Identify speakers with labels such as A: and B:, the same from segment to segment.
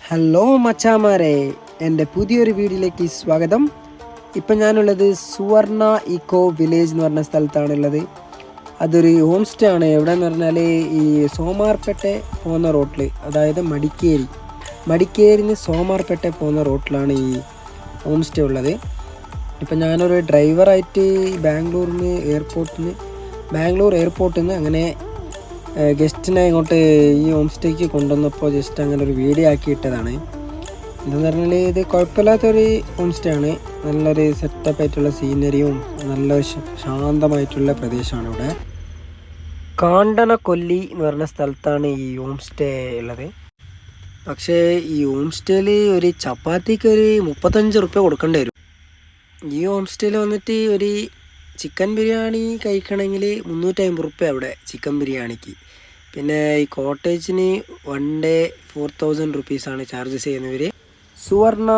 A: Hello മച്ചാമാരെ, എൻ്റെ പുതിയൊരു വീഡിയോയിലേക്ക് സ്വാഗതം. ഇപ്പം ഞാനുള്ളത് സുവർണ ഇക്കോ വില്ലേജ് എന്ന് പറഞ്ഞ സ്ഥലത്താണുള്ളത്. അതൊരു ഹോം സ്റ്റേ ആണ്. എവിടെയെന്ന് പറഞ്ഞാൽ ഈ സോമാർപേട്ട പോകുന്ന റോട്ടിൽ, അതായത് മടിക്കേരിന്ന് സോമാർപേട്ട പോകുന്ന റോട്ടിലാണ് ഈ ഹോം സ്റ്റേ ഉള്ളത്. ഇപ്പം ഞാനൊരു ഡ്രൈവറായിട്ട് ബാംഗ്ലൂർ എയർപോർട്ടിൽ നിന്ന് അങ്ങനെ ഗസ്റ്റിനെ ഇങ്ങോട്ട് ഈ ഹോം സ്റ്റേക്ക് കൊണ്ടുവന്നപ്പോൾ ജസ്റ്റ് അങ്ങനെ ഒരു വീഡിയോ ആക്കി ഇട്ടതാണ്. എന്താണെന്ന് പറഞ്ഞാൽ ഇത് കുഴപ്പമില്ലാത്തൊരു ഹോം സ്റ്റേ ആണ്. നല്ലൊരു സെറ്റപ്പ് ആയിട്ടുള്ള സീനറിയും നല്ല ശാന്തമായിട്ടുള്ള പ്രദേശമാണ് ഇവിടെ. കാണ്ടനക്കൊല്ലി എന്ന് പറഞ്ഞ സ്ഥലത്താണ് ഈ ഹോം സ്റ്റേ ഉള്ളത്. പക്ഷേ ഈ ഹോം സ്റ്റേയിൽ ഒരു ചപ്പാത്തിക്ക് ഒരു 35 റുപ്യ കൊടുക്കേണ്ടി വരും. ഈ ഹോം സ്റ്റേയിൽ വന്നിട്ട് ഒരു ചിക്കൻ ബിരിയാണി കഴിക്കണമെങ്കിൽ 350 റുപ്യ അവിടെ ചിക്കൻ ബിരിയാണിക്ക്. പിന്നെ ഈ കോട്ടേജിന് 1 ഡേ 4000 റുപ്പീസാണ് ചാർജ് ചെയ്യുന്നവർ. സുവർണ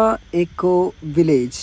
A: ഇക്കോ വില്ലേജ്.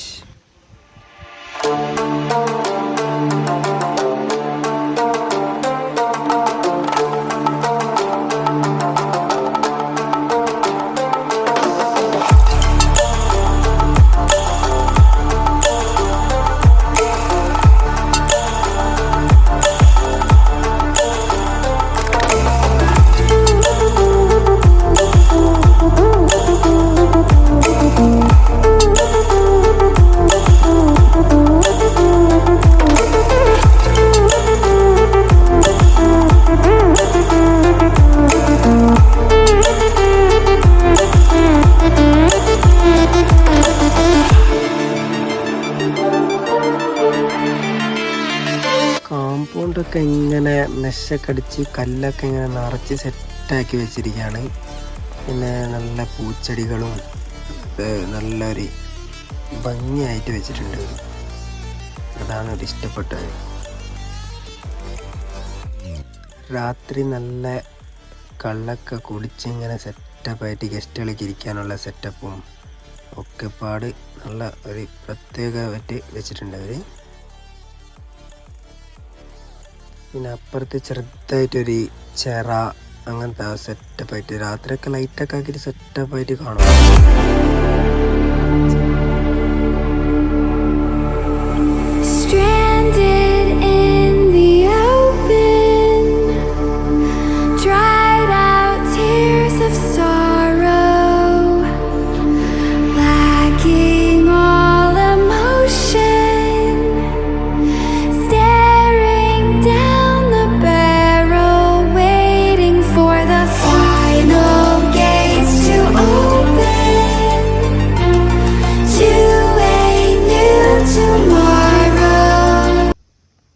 A: കോമ്പൗണ്ടൊക്കെ ഇങ്ങനെ മെഷൊക്കെ അടിച്ച് കല്ലൊക്കെ ഇങ്ങനെ നിറച്ച് സെറ്റാക്കി വെച്ചിരിക്കുകയാണ്. പിന്നെ നല്ല പൂച്ചെടികളും നല്ലൊരു ഭംഗിയായിട്ട് വെച്ചിട്ടുണ്ട്. അതാണ് ഒരു ഇഷ്ടപ്പെട്ടത്. രാത്രി നല്ല കള്ളൊക്കെ കുടിച്ച് ഇങ്ങനെ സെറ്റപ്പായിട്ട് ഗസ്റ്റുകൾക്ക് ഇരിക്കാനുള്ള സെറ്റപ്പും ഒക്കെ പാട് നല്ല ഒരു പ്രത്യേകമായിട്ട് വെച്ചിട്ടുണ്ട് അവർ. പിന്നെ അപ്പുറത്ത് ചെറുതായിട്ടൊരു ചെറ അങ്ങനത്തെ സെറ്റപ്പായിട്ട് രാത്രിയൊക്കെ ലൈറ്റൊക്കെ ആക്കിയിട്ട് സെറ്റപ്പായിട്ട് കാണും.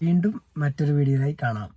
A: വീണ്ടും മറ്റൊരു വീഡിയോയിലായി കാണാം.